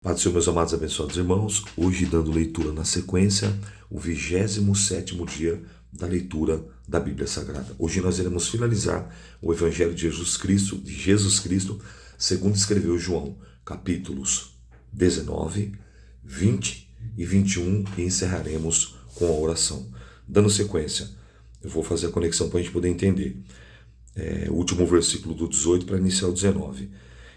Pai do Senhor, meus amados e abençoados irmãos, hoje dando leitura na sequência, o 27º dia da leitura da Bíblia Sagrada. Hoje nós iremos finalizar o Evangelho de Jesus Cristo, segundo escreveu João, capítulos 19, 20 e 21, e encerraremos com a oração. Dando sequência, eu vou fazer a conexão para a gente poder entender. O último versículo do 18 para iniciar o 19.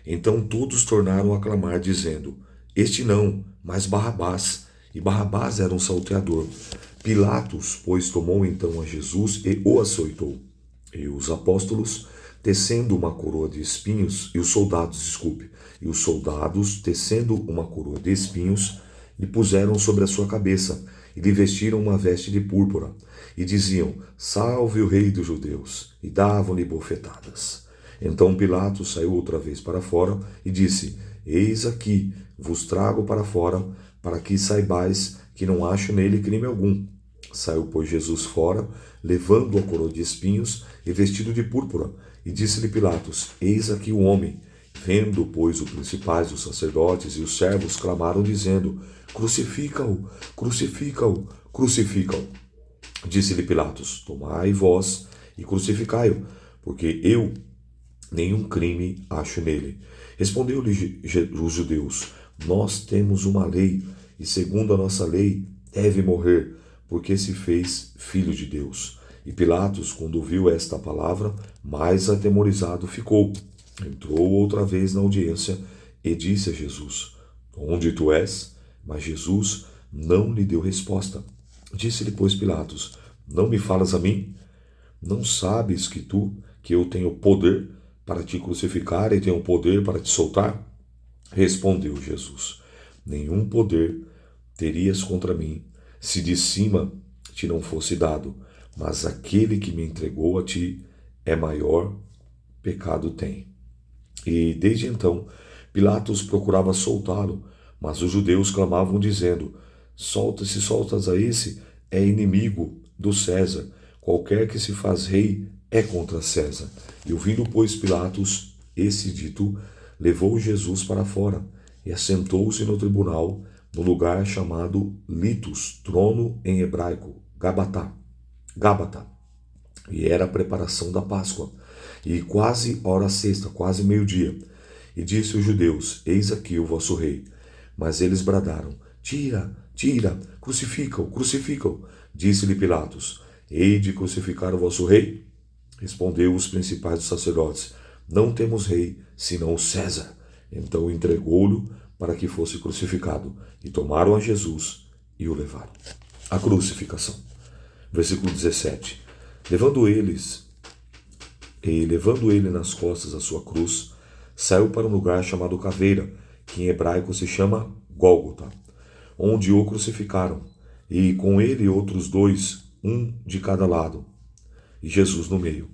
Então todos tornaram a clamar, dizendo: Este não, mas Barrabás. E Barrabás era um salteador. Pilatos, pois, tomou então a Jesus e o açoitou. E os apóstolos, tecendo uma coroa de espinhos, e os soldados, tecendo uma coroa de espinhos, lhe puseram sobre a sua cabeça, e lhe vestiram uma veste de púrpura, e diziam: Salve o rei dos judeus, e davam-lhe bofetadas. Então Pilatos saiu outra vez para fora, e disse: Eis aqui, vos trago para fora, para que saibais que não acho nele crime algum. Saiu, pois, Jesus fora, levando a coroa de espinhos e vestido de púrpura, e disse-lhe Pilatos: Eis aqui o homem. Vendo, pois, os principais, os sacerdotes e os servos clamaram, dizendo: Crucifica-o, crucifica-o, crucifica-o. Disse-lhe Pilatos: Tomai vós e crucificai-o, porque eu nenhum crime acho nele. Respondeu-lhe os judeus: Nós temos uma lei, e segundo a nossa lei deve morrer, porque se fez filho de Deus. E Pilatos, quando ouviu esta palavra, mais atemorizado ficou. Entrou outra vez na audiência e disse a Jesus: Onde tu és? Mas Jesus não lhe deu resposta. Disse-lhe, pois, Pilatos: Não me falas a mim? Não sabes que eu tenho poder para te crucificar e tenho poder para te soltar? Respondeu Jesus: Nenhum poder terias contra mim, se de cima te não fosse dado, mas aquele que me entregou a ti é maior pecado tem. E desde então Pilatos procurava soltá-lo, mas os judeus clamavam dizendo: Se soltas a esse, é inimigo do César. Qualquer que se faz rei é contra César. E ouvindo, pois, Pilatos esse dito, levou Jesus para fora e assentou-se no tribunal, no lugar chamado Litos, trono em hebraico, Gábata. E era a preparação da Páscoa. E quase hora sexta, quase meio-dia. E disse os judeus: Eis aqui o vosso rei. Mas eles bradaram: Tira, tira, crucifica-o, crucifica-o. Disse-lhe Pilatos: Hei de crucificar o vosso rei? Respondeu os principais dos sacerdotes: Não temos rei, senão o César. Então entregou-lhe para que fosse crucificado. E tomaram a Jesus e o levaram. A crucificação. Versículo 17. Levando ele nas costas a sua cruz, saiu para um lugar chamado Caveira, que em hebraico se chama Gólgota, onde o crucificaram, e com ele outros dois, um de cada lado, e Jesus no meio.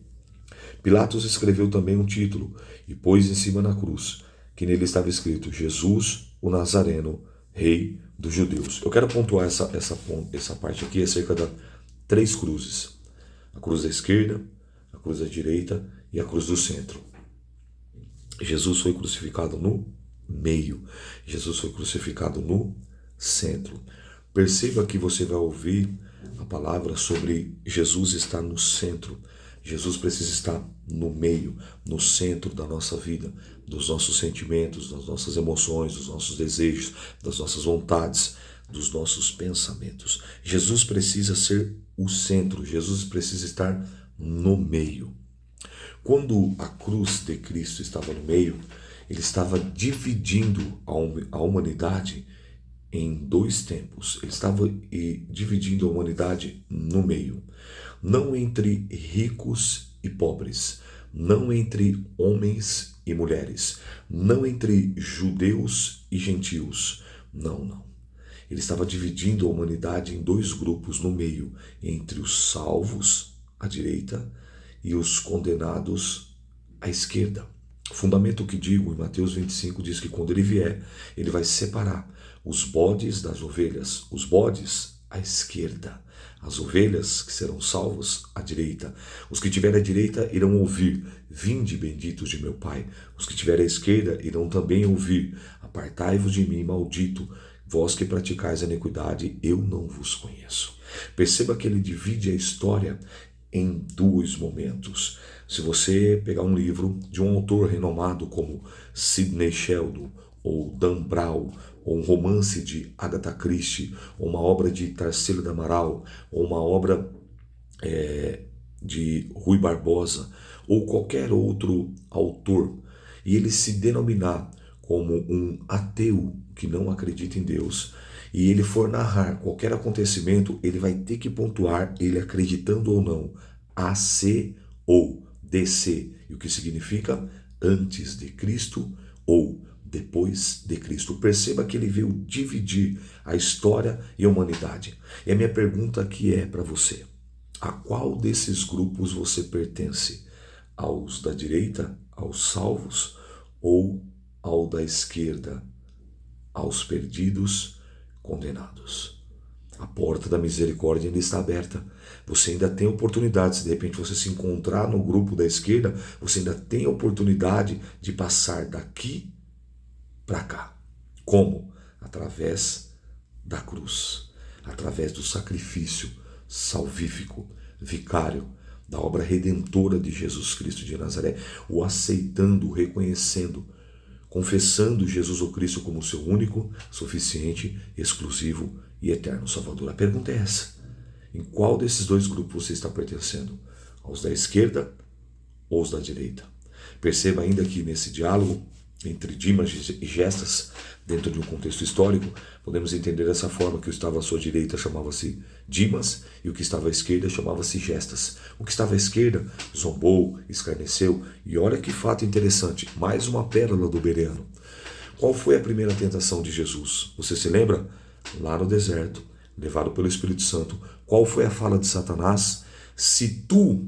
Pilatos escreveu também um título e pôs em cima na cruz, que nele estava escrito: Jesus, o Nazareno, Rei dos Judeus. Eu quero pontuar essa parte aqui acerca das 3 cruzes: a cruz da esquerda, a cruz da direita e a cruz do centro. Jesus foi crucificado no meio. Jesus foi crucificado no centro. Perceba que você vai ouvir a palavra sobre Jesus estar no centro. Jesus precisa estar no meio, no centro da nossa vida, dos nossos sentimentos, das nossas emoções, dos nossos desejos, das nossas vontades, dos nossos pensamentos. Jesus precisa ser o centro, Jesus precisa estar no meio. Quando a cruz de Cristo estava no meio, ele estava dividindo a humanidade em 2 tempos. Ele estava dividindo a humanidade no meio. Não entre ricos e pobres, não entre homens e mulheres, não entre judeus e gentios. Não. Ele estava dividindo a humanidade em 2 grupos no meio, entre os salvos, à direita, e os condenados à esquerda. O fundamento que digo em Mateus 25 diz que quando ele vier, ele vai separar os bodes das ovelhas. Os bodes à esquerda. As ovelhas que serão salvos à direita. Os que tiverem à direita irão ouvir: vinde benditos de meu Pai. Os que tiverem à esquerda irão também ouvir: apartai-vos de mim, maldito, vós que praticais a iniquidade, eu não vos conheço. Perceba que ele divide a história em dois momentos. Se você pegar um livro de um autor renomado como Sidney Sheldon, ou Dan Brown, ou um romance de Agatha Christie, ou uma obra de Tarsila do Amaral, ou uma obra de Rui Barbosa, ou qualquer outro autor, e ele se denominar como um ateu que não acredita em Deus, e ele for narrar qualquer acontecimento, ele vai ter que pontuar ele acreditando ou não, AC ou DC, e o que significa antes de Cristo ou depois de Cristo. Perceba que ele veio dividir a história e a humanidade. E a minha pergunta aqui é para você: a qual desses grupos você pertence? Aos da direita, aos salvos, ou ao da esquerda, aos perdidos, condenados? A porta da misericórdia ainda está aberta. Você ainda tem oportunidade. Se de repente você se encontrar no grupo da esquerda, você ainda tem a oportunidade de passar daqui para cá. Como? Através da cruz, através do sacrifício salvífico, vicário, da obra redentora de Jesus Cristo de Nazaré, o aceitando, o reconhecendo, confessando Jesus o Cristo como seu único, suficiente, exclusivo e eterno Salvador. A pergunta é essa: em qual desses dois grupos você está pertencendo? Aos da esquerda ou aos da direita? Perceba ainda que nesse diálogo entre Dimas e Gestas, dentro de um contexto histórico, podemos entender dessa forma: que o que estava à sua direita chamava-se Dimas e o que estava à esquerda chamava-se Gestas. O que estava à esquerda zombou, escarneceu, e olha que fato interessante, mais uma pérola do Bereano. Qual foi a primeira tentação de Jesus? Você se lembra? Lá no deserto, levado pelo Espírito Santo. Qual foi a fala de Satanás? Se tu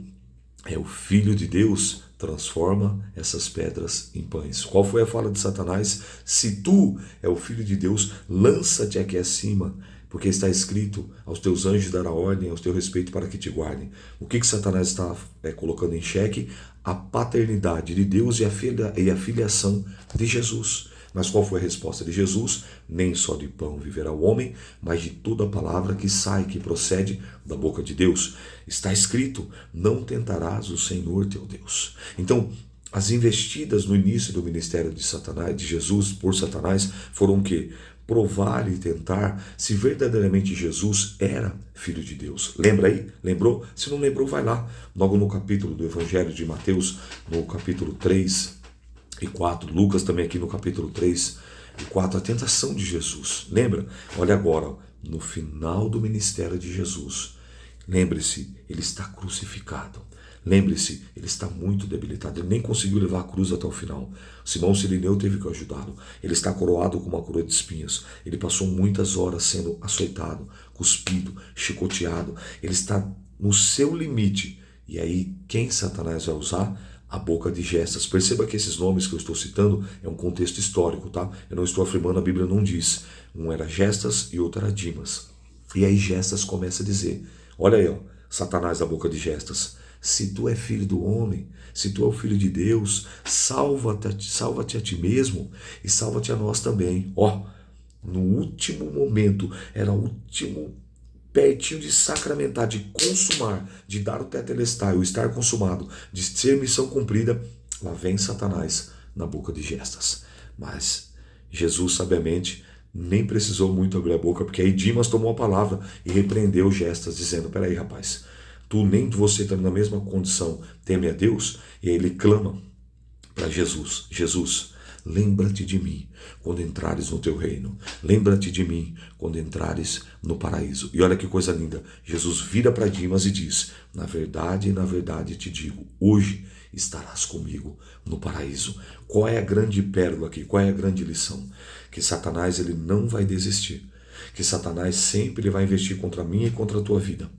é o Filho de Deus, transforma essas pedras em pães. Qual foi a fala de Satanás? Se tu é o Filho de Deus, lança-te aqui acima, porque está escrito: aos teus anjos dará ordem aos teu respeito para que te guardem. O que Satanás está colocando em xeque? A paternidade de Deus e a filiação de Jesus. Mas qual foi a resposta de Jesus? Nem só de pão viverá o homem, mas de toda a palavra que sai, que procede da boca de Deus. Está escrito: não tentarás o Senhor teu Deus. Então, as investidas no início do ministério de Satanás, de Jesus por Satanás, foram o quê? Provar e tentar se verdadeiramente Jesus era Filho de Deus. Lembra aí? Lembrou? Se não lembrou, vai lá. Logo no capítulo do Evangelho de Mateus, no capítulo 3 e 4, Lucas também aqui no capítulo 3 e 4, a tentação de Jesus. Lembra? Olha agora, no final do ministério de Jesus, lembre-se, ele está crucificado. Lembre-se, ele está muito debilitado, ele nem conseguiu levar a cruz até o final. Simão Cirineu teve que ajudá-lo. Ele está coroado com uma coroa de espinhos. Ele passou muitas horas sendo açoitado, cuspido, chicoteado. Ele está no seu limite. E aí, quem Satanás vai usar? A boca de Gestas. Perceba que esses nomes que eu estou citando é um contexto histórico, tá? Eu não estou afirmando, a Bíblia não diz. Um era Gestas e outro era Dimas. E aí Gestas começa a dizer: olha aí, ó, Satanás, a boca de Gestas: se tu é filho do homem, se tu é o filho de Deus, salva-te a ti mesmo e salva-te a nós também. Ó, no último momento, era o último, pertinho de sacramentar, de consumar, de dar o tetelestai, o estar consumado, de ser missão cumprida, lá vem Satanás na boca de Gestas. Mas Jesus, sabiamente, nem precisou muito abrir a boca, porque aí Dimas tomou a palavra e repreendeu Gestas, dizendo: peraí, rapaz, tu nem você está na mesma condição, teme a Deus? E aí ele clama para Jesus: Jesus, lembra-te de mim quando entrares no teu reino. Lembra-te de mim quando entrares no paraíso. E olha que coisa linda. Jesus vira para Dimas e diz: na verdade te digo, hoje estarás comigo no paraíso. Qual é a grande pérola aqui? Qual é a grande lição? Que Satanás, ele não vai desistir. Que Satanás sempre vai investir contra mim e contra a tua vida.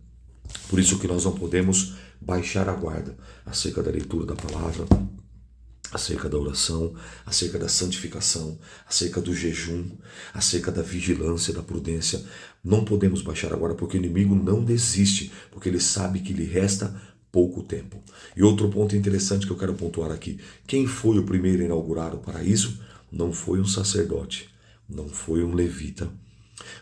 Por isso que nós não podemos baixar a guarda acerca da leitura da palavra, acerca da oração, acerca da santificação, acerca do jejum, acerca da vigilância, da prudência. Não podemos baixar agora porque o inimigo não desiste, porque ele sabe que lhe resta pouco tempo. E outro ponto interessante que eu quero pontuar aqui: quem foi o primeiro a inaugurar o paraíso? Não foi um sacerdote, não foi um levita,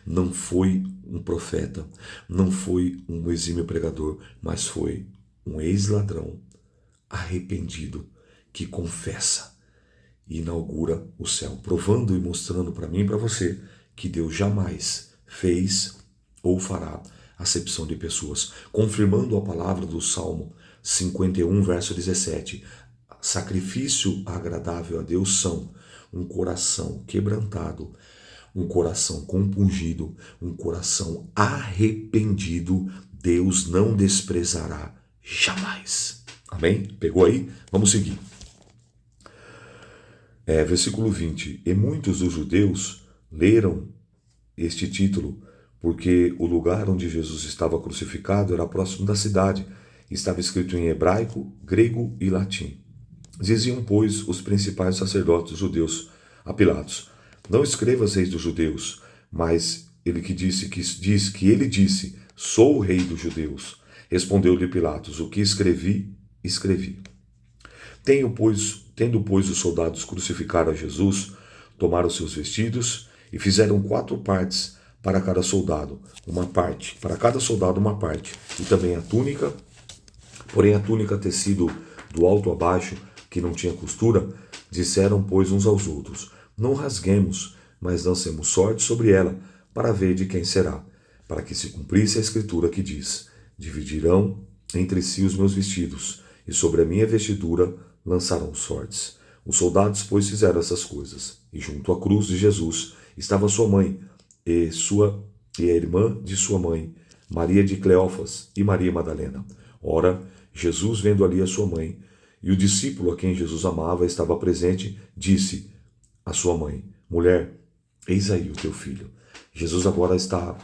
não foi um profeta, não foi um exímio pregador, mas foi um ex-ladrão arrependido que confessa e inaugura o céu, provando e mostrando para mim e para você que Deus jamais fez ou fará acepção de pessoas, confirmando a palavra do Salmo 51, verso 17. Sacrifício agradável a Deus são um coração quebrantado, um coração compungido, um coração arrependido, Deus não desprezará jamais. Amém? Pegou aí? Vamos seguir. Versículo 20. E muitos dos judeus leram este título porque o lugar onde Jesus estava crucificado era próximo da cidade. Estava escrito em hebraico, grego e latim. Diziam, pois, os principais sacerdotes judeus a Pilatos: não escrevas reis dos judeus, mas ele diz que ele disse: sou o rei dos judeus. Respondeu-lhe Pilatos: o que escrevi, escrevi. Tendo, pois, os soldados crucificaram a Jesus, tomaram seus vestidos e fizeram 4 partes para cada soldado, uma parte, para cada soldado uma parte, e também a túnica, porém a túnica tecido do alto a baixo, que não tinha costura. Disseram, pois, uns aos outros: não rasguemos, mas lancemos sorte sobre ela, para ver de quem será, para que se cumprisse a escritura que diz: dividirão entre si os meus vestidos, e sobre a minha vestidura lançarão sortes. Os soldados, pois, fizeram essas coisas, e junto à cruz de Jesus estava sua mãe e a irmã de sua mãe, Maria de Cleófas e Maria Madalena. Ora, Jesus, vendo ali a sua mãe e o discípulo a quem Jesus amava estava presente, disse à sua mãe: mulher, eis aí o teu filho. Jesus agora está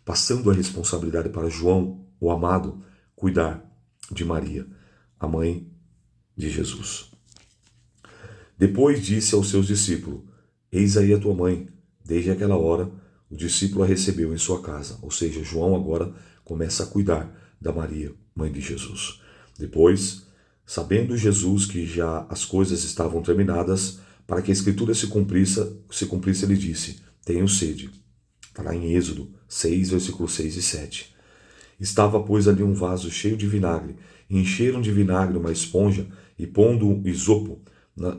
passando a responsabilidade para João, o amado, cuidar de Maria, a mãe de Jesus. Depois disse aos seus discípulos: eis aí a tua mãe. Desde aquela hora, o discípulo a recebeu em sua casa. Ou seja, João agora começa a cuidar da Maria, mãe de Jesus. Depois, sabendo Jesus que já as coisas estavam terminadas, para que a escritura se cumprisse, ele disse: tenho sede. Está lá em Êxodo 6, versículos 6 e 7. Estava, pois, ali um vaso cheio de vinagre. Encheram de vinagre uma esponja e pondo um isopo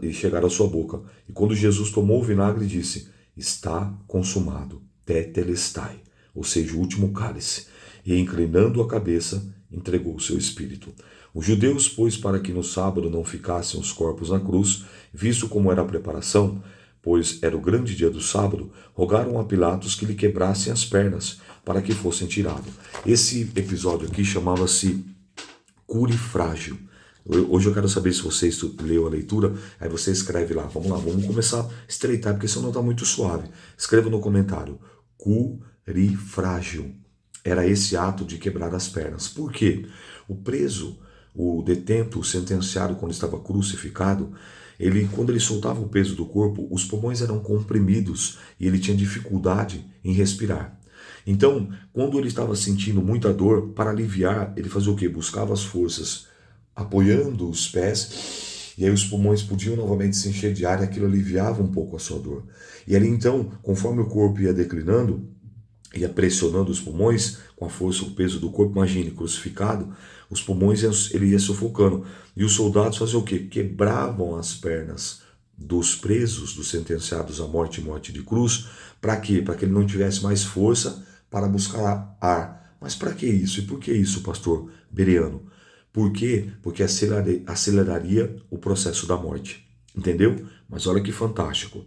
e chegaram à sua boca. E quando Jesus tomou o vinagre, disse: está consumado, tetelestai, ou seja, o último cálice. E inclinando a cabeça, entregou o seu espírito. Os judeus, pois, para que no sábado não ficassem os corpos na cruz, visto como era a preparação, pois era o grande dia do sábado, rogaram a Pilatos que lhe quebrassem as pernas, para que fossem tirados. Esse episódio aqui chamava-se cure frágil. Hoje eu quero saber se você leu a leitura, aí você escreve lá. Vamos lá, vamos começar a estreitar, porque senão está muito suave. Escreva no comentário: cure frágil. Era esse ato de quebrar as pernas. Por quê? O preso, o detento, o sentenciado, quando estava crucificado, quando ele soltava o peso do corpo, os pulmões eram comprimidos e ele tinha dificuldade em respirar. Então, quando ele estava sentindo muita dor, para aliviar, ele fazia o quê? Buscava as forças apoiando os pés, e aí os pulmões podiam novamente se encher de ar e aquilo aliviava um pouco a sua dor. E ali então, conforme o corpo ia declinando, ia pressionando os pulmões com a força, o peso do corpo, imagine, crucificado, os pulmões ele ia sufocando. E os soldados faziam o quê? Quebravam as pernas dos presos, dos sentenciados à morte e morte de cruz. Para quê? Para que ele não tivesse mais força para buscar ar. Mas para que isso? E por que isso, pastor Bereano? Por quê? Porque aceleraria o processo da morte. Entendeu? Mas olha que fantástico.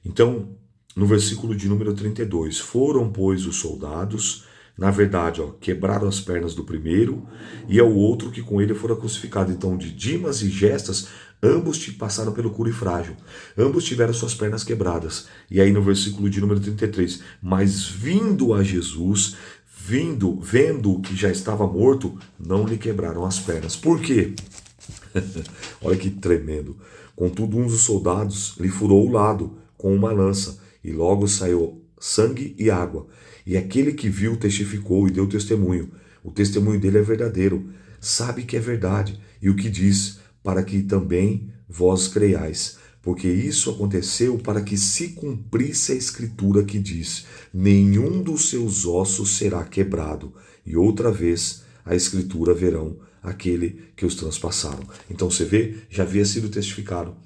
Então, no versículo de número 32, foram, pois, os soldados, na verdade, quebraram as pernas do primeiro e ao outro que com ele fora crucificado. Então, de Dimas e Gestas, ambos passaram pelo cure frágil. Ambos tiveram suas pernas quebradas. E aí no versículo de número 33, mas vindo a Jesus, vendo que já estava morto, não lhe quebraram as pernas. Por quê? Olha que tremendo. Contudo, um dos soldados lhe furou o lado com uma lança, e logo saiu sangue e água. E aquele que viu testificou e deu testemunho. O testemunho dele é verdadeiro. Sabe que é verdade, e o que diz, para que também vós creiais. Porque isso aconteceu para que se cumprisse a escritura que diz: nenhum dos seus ossos será quebrado. E outra vez a escritura verão aquele que os transpassaram. Então você vê, já havia sido testificado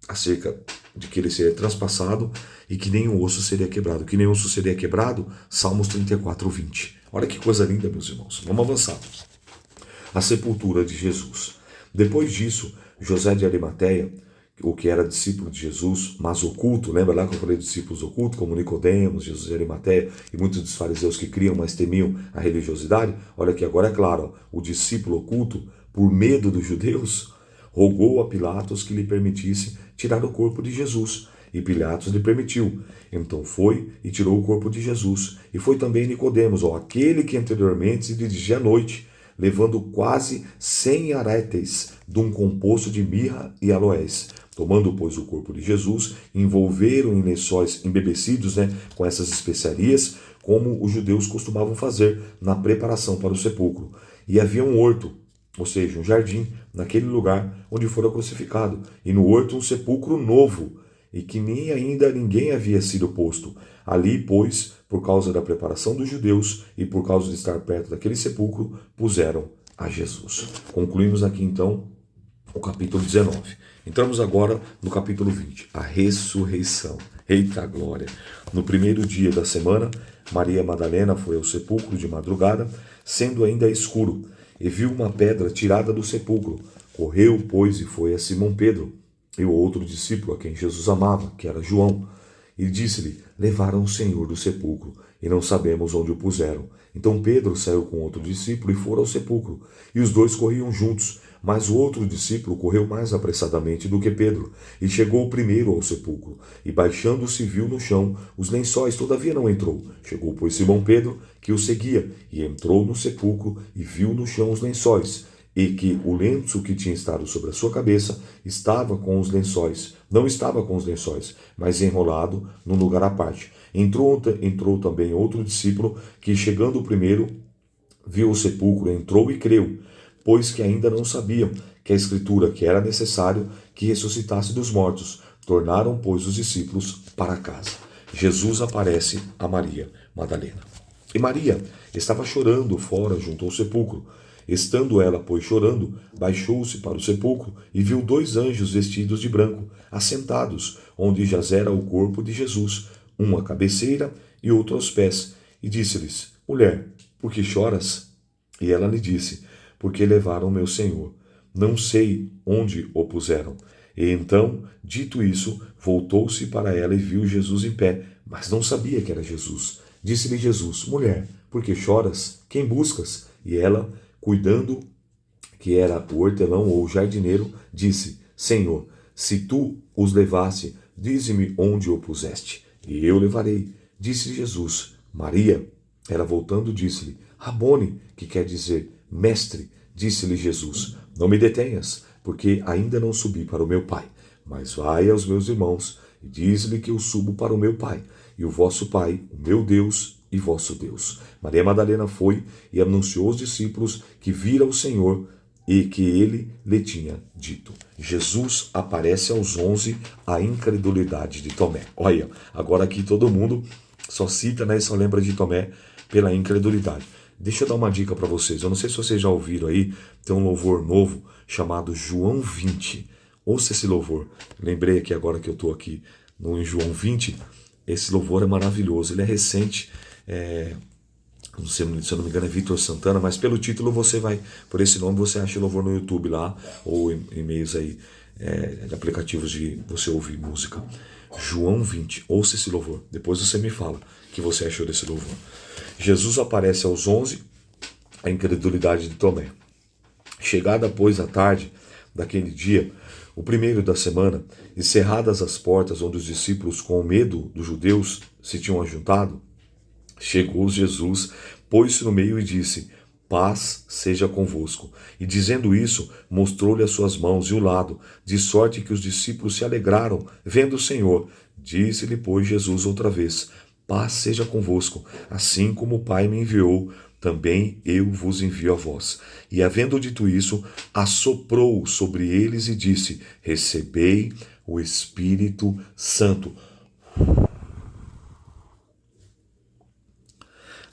acerca de que ele seria transpassado e que nenhum osso seria quebrado. Que nenhum osso seria quebrado, Salmos 34, 20. Olha que coisa linda, meus irmãos. Vamos avançar. A sepultura de Jesus. Depois disso, José de Arimateia, o que era discípulo de Jesus, mas oculto, lembra lá que eu falei de discípulos ocultos, como Nicodemos, Jesus de Arimateia e muitos dos fariseus que criam, mas temiam a religiosidade? Olha que agora é claro, o discípulo oculto, por medo dos judeus, rogou a Pilatos que lhe permitisse tirar o corpo de Jesus. E Pilatos lhe permitiu. Então foi e tirou o corpo de Jesus. E foi também Nicodemos, aquele que anteriormente se dirigia à noite, levando quase 100 aréteis de um composto de mirra e aloés. Tomando, pois, o corpo de Jesus, envolveram em lençóis embebecidos, com essas especiarias, como os judeus costumavam fazer na preparação para o sepulcro. E havia um horto, ou seja, um jardim, naquele lugar onde fora crucificado. E no horto um sepulcro novo, e que nem ainda ninguém havia sido posto. Ali, pois, por causa da preparação dos judeus e por causa de estar perto daquele sepulcro, puseram a Jesus. Concluímos aqui então o capítulo 19. Entramos agora no capítulo 20, a ressurreição. Eita glória! No primeiro dia da semana, Maria Madalena foi ao sepulcro de madrugada, sendo ainda escuro, e viu uma pedra tirada do sepulcro. Correu, pois, e foi a Simão Pedro, e o outro discípulo a quem Jesus amava, que era João, e disse-lhe: levaram o Senhor do sepulcro, e não sabemos onde o puseram. Então Pedro saiu com outro discípulo e foram ao sepulcro, e os dois corriam juntos. Mas o outro discípulo correu mais apressadamente do que Pedro, e chegou primeiro ao sepulcro, e baixando-se viu no chão os lençóis, todavia não entrou. Chegou, pois, Simão Pedro, que o seguia, e entrou no sepulcro, e viu no chão os lençóis, e que o lenço que tinha estado sobre a sua cabeça estava com os lençóis. Não estava com os lençóis, mas enrolado num lugar à parte. Entrou também outro discípulo, que chegando primeiro, viu o sepulcro, entrou e creu, pois que ainda não sabiam que a Escritura, que era necessário que ressuscitasse dos mortos. Tornaram, pois, os discípulos para casa. Jesus aparece a Maria Madalena. E Maria estava chorando fora junto ao sepulcro. Estando ela, pois, chorando, baixou-se para o sepulcro e viu 2 anjos vestidos de branco, assentados, onde jazera o corpo de Jesus, um à cabeceira e outro aos pés. E disse-lhes: mulher, por que choras? E ela lhe disse: porque levaram meu Senhor. Não sei onde o puseram. E então, dito isso, voltou-se para ela e viu Jesus em pé, mas não sabia que era Jesus. Disse-lhe Jesus: mulher, por que choras? Quem buscas? E ela, cuidando que era o hortelão ou o jardineiro, disse: Senhor, se tu os levaste, dize-me onde o puseste, e eu levarei. Disse-lhe Jesus: Maria. Ela, voltando, disse-lhe: Rabone, que quer dizer mestre. Disse-lhe Jesus: não me detenhas, porque ainda não subi para o meu Pai, mas vai aos meus irmãos e diz-lhe que eu subo para o meu Pai e o vosso Pai, o meu Deus e vosso Deus. Maria Madalena foi e anunciou aos discípulos que vira o Senhor e que ele lhe tinha dito. Jesus aparece aos 11, a incredulidade de Tomé. Olha, agora aqui todo mundo só cita, e só lembra de Tomé pela incredulidade. Deixa eu dar uma dica para vocês. Eu não sei se vocês já ouviram aí, tem um louvor novo chamado João 20. Ouça esse louvor. Lembrei aqui agora que eu estou aqui no João 20. Esse louvor é maravilhoso. Ele é recente. Se eu não me engano é Vitor Santana, mas pelo título você vai, por esse nome você acha o louvor no YouTube lá, ou em meios aí, de aplicativos de você ouvir música. João 20. Ouça esse louvor. Depois você me fala o que você achou desse louvor. Jesus aparece aos 11, a incredulidade de Tomé. Chegada, pois, a tarde daquele dia, o primeiro da semana, e cerradas as portas onde os discípulos, com medo dos judeus, se tinham ajuntado, chegou Jesus, pôs-se no meio e disse: paz seja convosco. E dizendo isso, mostrou-lhe as suas mãos e o lado, de sorte que os discípulos se alegraram, vendo o Senhor. Disse-lhe, pois, Jesus outra vez: paz seja convosco, assim como o Pai me enviou, também eu vos envio a vós. E havendo dito isso, assoprou sobre eles e disse: recebei o Espírito Santo.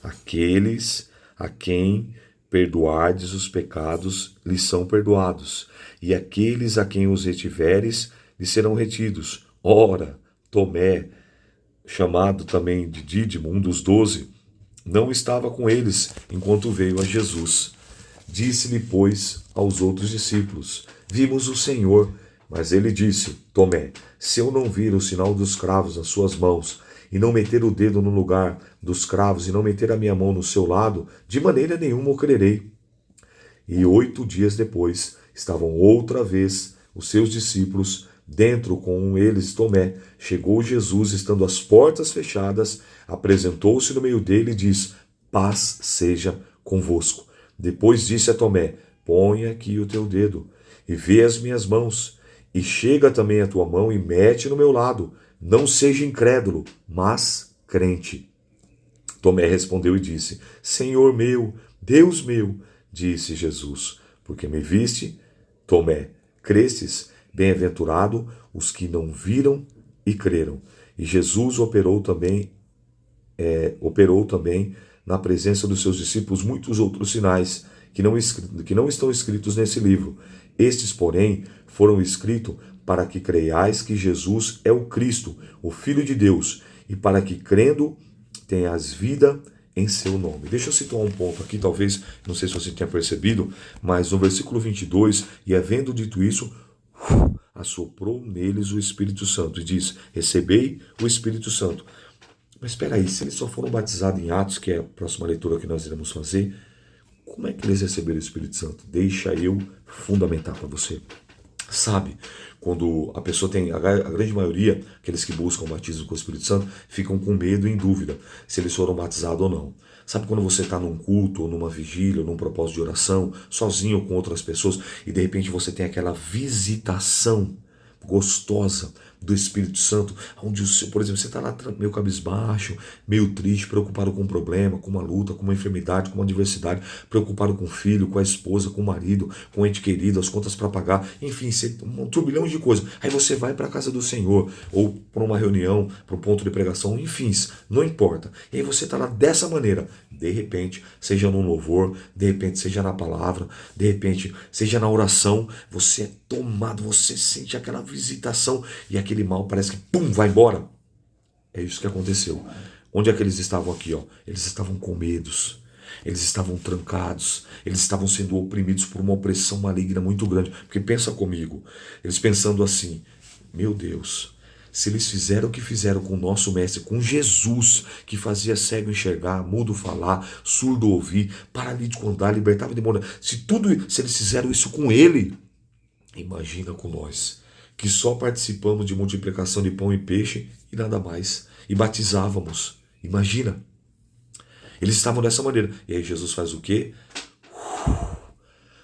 Aqueles a quem perdoardes os pecados lhes são perdoados, e aqueles a quem os retiveres lhes serão retidos. Ora, Tomé, chamado também de Dídimo, um dos 12, não estava com eles enquanto veio a Jesus. Disse-lhe, pois, aos outros discípulos: vimos o Senhor. Mas ele disse: Tomé, se eu não vir o sinal dos cravos nas suas mãos, e não meter o dedo no lugar dos cravos, e não meter a minha mão no seu lado, de maneira nenhuma eu crerei. E 8 dias depois, estavam outra vez os seus discípulos, dentro com eles Tomé. Chegou Jesus, estando as portas fechadas, apresentou-se no meio dele e disse: paz seja convosco. Depois disse a Tomé: põe aqui o teu dedo, e vê as minhas mãos, e chega também a tua mão e mete no meu lado. Não seja incrédulo, mas crente. Tomé respondeu e disse: Senhor meu, Deus meu. Disse Jesus: porque me viste, Tomé, crestes? Bem-aventurado os que não viram e creram. E Jesus operou também na presença dos seus discípulos muitos outros sinais que não estão escritos nesse livro. Estes, porém, foram escritos para que creiais que Jesus é o Cristo, o Filho de Deus, e para que, crendo, tenhas vida em seu nome. Deixa eu citar um ponto aqui, talvez, não sei se você tenha percebido, mas no versículo 22, e havendo dito isso, assoprou neles o Espírito Santo, e diz: recebei o Espírito Santo. Mas espera aí, se eles só foram batizados em Atos, que é a próxima leitura que nós iremos fazer, como é que eles receberam o Espírito Santo? Deixa eu fundamentar para você. Sabe, quando a pessoa tem, a grande maioria, aqueles que buscam o batismo com o Espírito Santo, ficam com medo e em dúvida se eles foram batizados ou não. Sabe quando você está num culto, ou numa vigília, ou num propósito de oração, sozinho ou com outras pessoas, e de repente você tem aquela visitação gostosa do Espírito Santo, onde, por exemplo, você está lá meio cabisbaixo, meio triste, preocupado com um problema, com uma luta, com uma enfermidade, com uma adversidade, preocupado com o filho, com a esposa, com o marido, com o ente querido, as contas para pagar, enfim, um turbilhão de coisas. Aí você vai para a casa do Senhor, ou para uma reunião, para um ponto de pregação, enfim, não importa. E aí você está lá dessa maneira, de repente, seja no louvor, de repente, seja na palavra, de repente, seja na oração, você é tomado, você sente aquela visitação e aquele mal parece que, pum, vai embora. É isso que aconteceu. Onde é que eles estavam aqui? Ó? Eles estavam com medos, eles estavam trancados, eles estavam sendo oprimidos por uma opressão maligna muito grande. Porque pensa comigo, eles pensando assim: meu Deus, se eles fizeram o que fizeram com o nosso mestre, com Jesus, que fazia cego enxergar, mudo falar, surdo ouvir, paralítico andar, libertava demônio, se eles fizeram isso com ele, imagina com nós, que só participamos de multiplicação de pão e peixe e nada mais, e batizávamos. Imagina. Eles estavam dessa maneira. E aí Jesus faz o quê?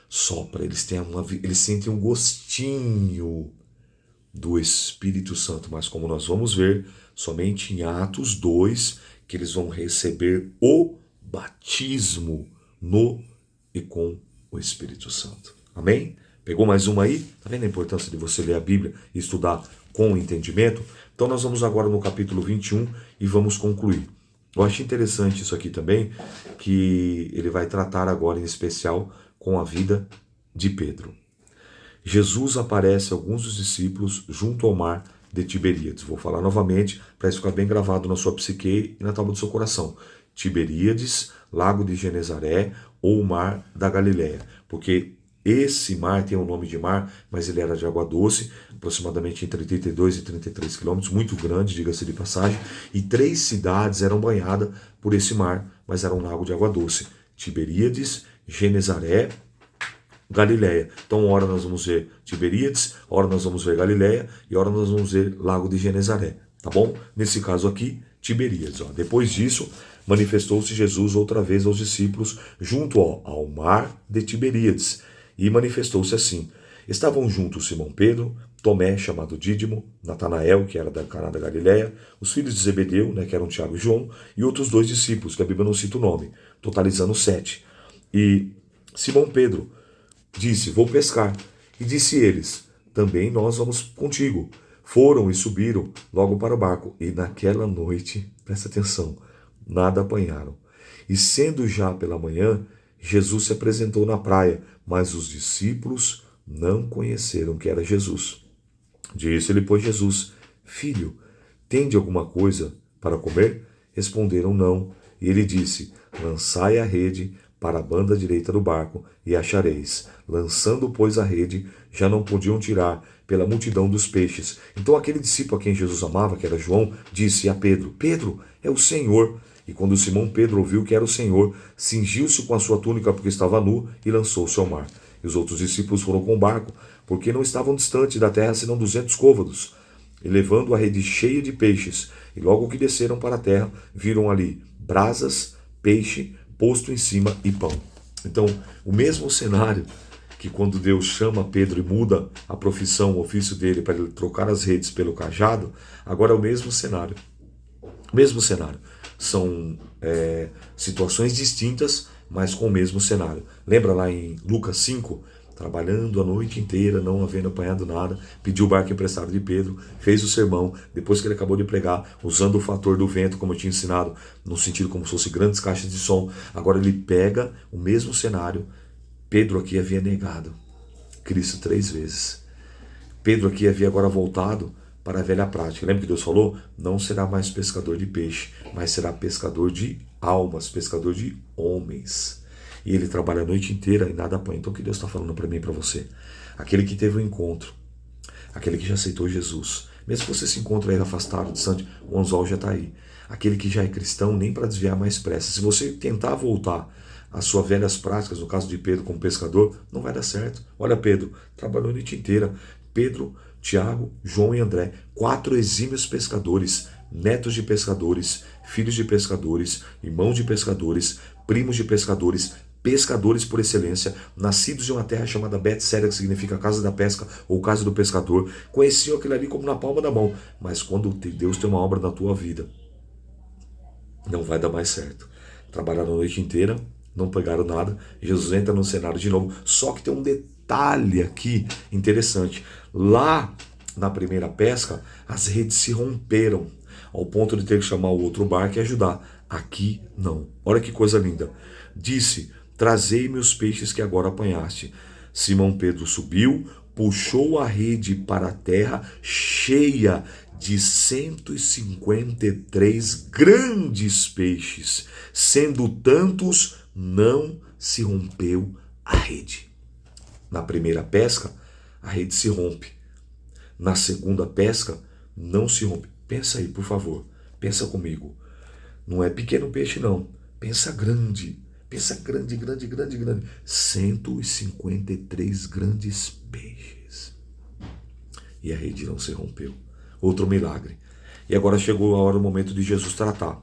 Sopra. Eles sentem um gostinho do Espírito Santo. Mas como nós vamos ver, somente em Atos 2, que eles vão receber o batismo no e com o Espírito Santo. Amém? Pegou mais uma aí? Está vendo a importância de você ler a Bíblia e estudar com entendimento? Então nós vamos agora no capítulo 21 e vamos concluir. Eu acho interessante isso aqui também, que ele vai tratar agora em especial com a vida de Pedro. Jesus aparece a alguns dos discípulos junto ao mar de Tiberíades. Vou falar novamente para isso ficar bem gravado na sua psique e na tábua do seu coração. Tiberíades, Lago de Genezaré ou o Mar da Galileia. Porque esse mar tem o nome de mar, mas ele era de água doce, aproximadamente entre 32 e 33 quilômetros, muito grande, diga-se de passagem, e 3 cidades eram banhadas por esse mar, mas era um lago de água doce. Tiberíades, Genezaré, Galileia. Então, hora nós vamos ver Tiberíades, hora nós vamos ver Galileia, e hora nós vamos ver Lago de Genezaré. tá bom? Nesse caso aqui, Tiberíades. Ó. Depois disso, manifestou-se Jesus outra vez aos discípulos junto ao mar de Tiberíades, e manifestou-se assim. Estavam juntos Simão Pedro, Tomé, chamado Dídimo, Natanael, que era da Caná da Galileia, os filhos de Zebedeu, né, que eram Tiago e João, e outros 2 discípulos, que a Bíblia não cita o nome, totalizando 7. E Simão Pedro disse, vou pescar. E disse eles, também nós vamos contigo. Foram e subiram logo para o barco, e naquela noite, presta atenção, nada apanharam. E sendo já pela manhã, Jesus se apresentou na praia, mas os discípulos não conheceram que era Jesus. Disse-lhe, pois, Jesus, filho, tende alguma coisa para comer? Responderam, não. E ele disse, lançai a rede para a banda direita do barco, e achareis. Lançando, pois, a rede, já não podiam tirar, pela multidão dos peixes. Então aquele discípulo a quem Jesus amava, que era João, disse a Pedro, Pedro, é o Senhor. E quando Simão Pedro ouviu que era o Senhor, cingiu-se com a sua túnica, porque estava nu, e lançou-se ao mar. E os outros discípulos foram com o barco, porque não estavam distante da terra, senão 200 côvados, e levando a rede cheia de peixes. E logo que desceram para a terra, viram ali brasas, peixe, posto em cima e pão. Então, o mesmo cenário que quando Deus chama Pedro e muda a profissão, o ofício dele para ele trocar as redes pelo cajado, agora é o mesmo cenário. O mesmo cenário. São situações distintas, mas com o mesmo cenário. Lembra lá em Lucas 5? Trabalhando a noite inteira, não havendo apanhado nada, pediu o barco emprestado de Pedro, fez o sermão, depois que ele acabou de pregar, usando o fator do vento, como eu tinha ensinado, no sentido como se fosse grandes caixas de som. Agora ele pega o mesmo cenário. Pedro aqui havia negado Cristo 3 vezes. Pedro aqui havia agora voltado para a velha prática. Lembra que Deus falou? Não será mais pescador de peixe, mas será pescador de almas, pescador de homens. E ele trabalha a noite inteira e nada apanha. Então o que Deus está falando para mim e para você? Aquele que teve um encontro, aquele que já aceitou Jesus, mesmo que você se encontre aí afastado, distante, o anzol já está aí. Aquele que já é cristão, nem para desviar mais pressa. Se você tentar voltar às suas velhas práticas, no caso de Pedro como pescador, não vai dar certo. Olha Pedro, trabalhou a noite inteira. Pedro, Tiago, João e André, 4 exímios pescadores, netos de pescadores, filhos de pescadores, irmãos de pescadores, primos de pescadores, pescadores por excelência, nascidos de uma terra chamada Betsaida, que significa casa da pesca ou casa do pescador, conheciam aquilo ali como na palma da mão. Mas quando Deus tem uma obra na tua vida, não vai dar mais certo. Trabalharam a noite inteira, não pegaram nada, Jesus entra no cenário de novo, só que tem um detalhe aqui interessante. Lá na primeira pesca, as redes se romperam, ao ponto de ter que chamar o outro barco e ajudar. Aqui não. Olha que coisa linda. Disse, trazei-me os peixes que agora apanhaste. Simão Pedro subiu, puxou a rede para a terra, cheia de 153 grandes peixes. Sendo tantos, não se rompeu a rede. Na primeira pesca, a rede se rompe. Na segunda pesca, não se rompe. Pensa aí, por favor. Pensa comigo. Não é pequeno peixe, não. Pensa grande. Pensa grande, grande, grande, grande. 153 grandes peixes. E a rede não se rompeu. Outro milagre. E agora chegou a hora, o momento de Jesus tratar.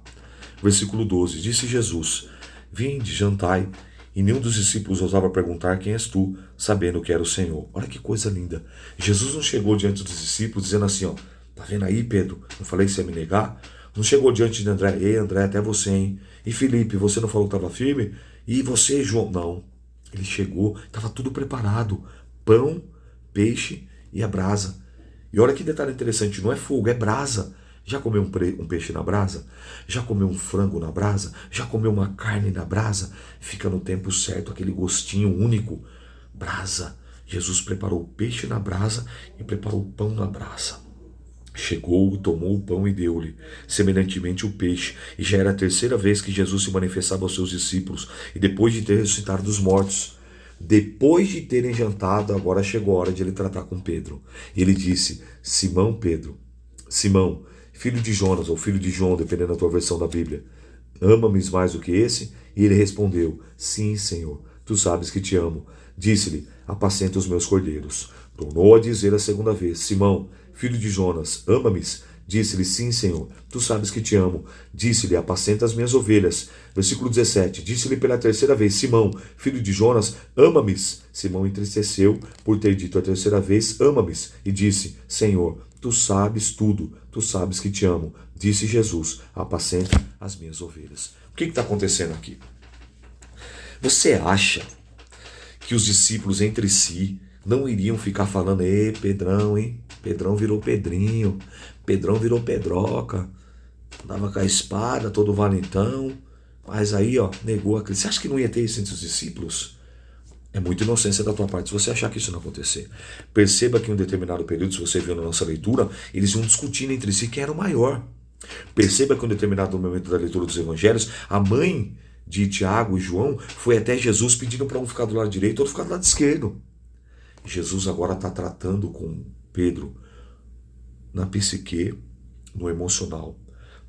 Versículo 12. Disse Jesus, vinde, jantai. E nenhum dos discípulos ousava perguntar, quem és tu, sabendo que era o Senhor. Olha que coisa linda. Jesus não chegou diante dos discípulos dizendo assim, ó, tá vendo aí, Pedro? Não falei que você ia me negar? Não chegou diante de André, ei, André, até você, hein? E Felipe, você não falou que estava firme? E você, João? Não. Ele chegou, estava tudo preparado. Pão, peixe e a brasa. E olha que detalhe interessante, não é fogo, é brasa. Já comeu um peixe na brasa? Já comeu um frango na brasa? Já comeu uma carne na brasa? Fica no tempo certo, aquele gostinho único. Brasa. Jesus preparou o peixe na brasa e preparou o pão na brasa. Chegou, tomou o pão e deu-lhe, semelhantemente o peixe. E já era a terceira vez que Jesus se manifestava aos seus discípulos. E depois de ter ressuscitado dos mortos, depois de terem jantado, agora chegou a hora de ele tratar com Pedro. E ele disse, Simão Pedro, Simão, filho de Jonas, ou filho de João, dependendo da tua versão da Bíblia, ama-me mais do que esse? E ele respondeu, sim, Senhor, tu sabes que te amo. Disse-lhe, apacenta os meus cordeiros. Tornou a dizer a segunda vez, Simão, filho de Jonas, ama-me? Disse-lhe, sim, Senhor, tu sabes que te amo. Disse-lhe, apacenta as minhas ovelhas. Versículo 17, disse-lhe pela terceira vez, Simão, filho de Jonas, ama-me? Simão entristeceu por ter dito a terceira vez, ama-me, e disse, Senhor, tu sabes tudo, tu sabes que te amo. Disse Jesus, apacenta as minhas ovelhas. O que está acontecendo aqui? Você acha que os discípulos entre si não iriam ficar falando, ei, Pedrão, hein? Pedrão virou Pedrinho, Pedrão virou Pedroca, andava com a espada, todo valentão, mas aí, negou a Cristo. Você acha que não ia ter isso entre os discípulos? É muita inocência da tua parte se você achar que isso não acontecer. Perceba que em um determinado período, se você viu na nossa leitura, eles iam discutindo entre si quem era o maior. Perceba que em um determinado momento da leitura dos evangelhos, a mãe de Tiago e João foi até Jesus pedindo para um ficar do lado direito e outro ficar do lado esquerdo. Jesus agora está tratando com Pedro na psique, no emocional,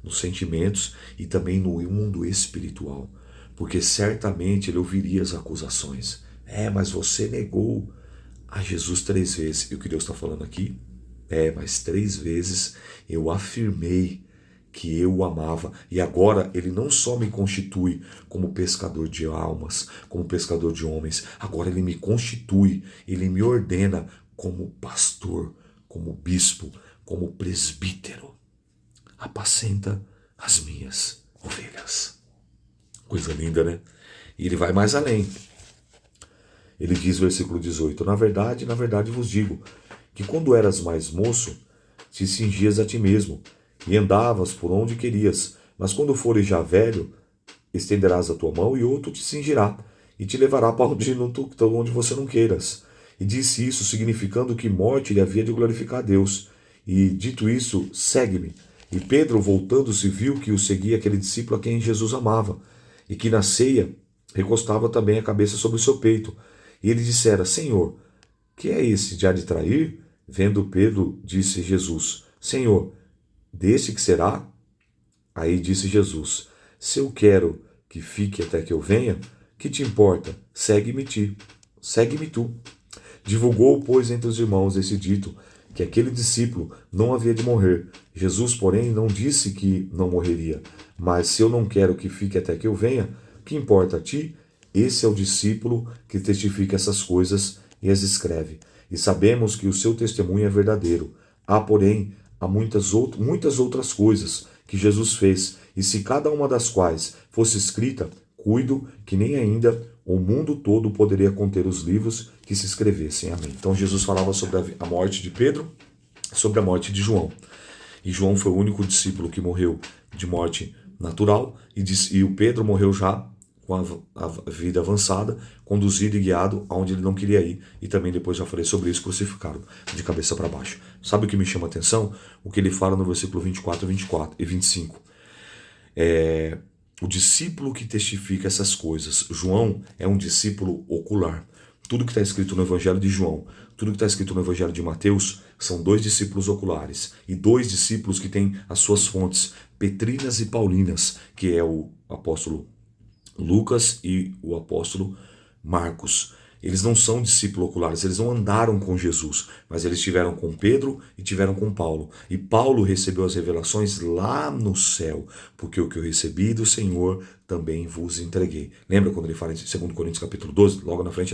nos sentimentos e também no mundo espiritual. Porque certamente ele ouviria as acusações. Mas você negou a Jesus 3 vezes. E o que Deus está falando aqui? Mas 3 vezes eu afirmei que eu o amava. E agora ele não só me constitui como pescador de almas, como pescador de homens. Agora ele me constitui, ele me ordena como pastor, como bispo, como presbítero. Apacenta as minhas ovelhas. Coisa linda, né? E ele vai mais além. Ele diz, versículo 18, na verdade vos digo, que quando eras mais moço, te cingias a ti mesmo, e andavas por onde querias, mas quando fores já velho, estenderás a tua mão e outro te cingirá, e te levará para onde você não queiras. E disse isso, significando que morte lhe havia de glorificar a Deus. E dito isso, segue-me. E Pedro, voltando-se, viu que o seguia aquele discípulo a quem Jesus amava, e que na ceia recostava também a cabeça sobre o seu peito. E ele dissera, Senhor, que é esse de há de trair? Vendo Pedro, disse Jesus, Senhor, desse que será? Aí disse Jesus, se eu quero que fique até que eu venha, que te importa? Segue-me tu. Divulgou, pois, entre os irmãos esse dito, que aquele discípulo não havia de morrer. Jesus, porém, não disse que não morreria. Mas se eu não quero que fique até que eu venha, que importa a ti? Esse é o discípulo que testifica essas coisas e as escreve. E sabemos que o seu testemunho é verdadeiro. Porém, há muitas outras coisas que Jesus fez, e se cada uma das quais fosse escrita, cuido que nem ainda o mundo todo poderia conter os livros que se escrevessem. Amém. Então Jesus falava sobre a morte de Pedro, sobre a morte de João. E João foi o único discípulo que morreu de morte natural, e o Pedro morreu já com a vida avançada, conduzido e guiado aonde ele não queria ir, e também depois já falei sobre isso, crucificado de cabeça para baixo. Sabe o que me chama a atenção? O que ele fala no versículo 24 e 25. O discípulo que testifica essas coisas. João é um discípulo ocular. Tudo que está escrito no Evangelho de João, tudo que está escrito no Evangelho de Mateus, são 2 discípulos oculares. E 2 discípulos que têm as suas fontes, Petrinas e Paulinas, que é o apóstolo Lucas e o apóstolo Marcos. Eles não são discípulos oculares, eles não andaram com Jesus, mas eles estiveram com Pedro e tiveram com Paulo. E Paulo recebeu as revelações lá no céu, porque o que eu recebi do Senhor também vos entreguei. Lembra quando ele fala em 2 Coríntios capítulo 12, logo na frente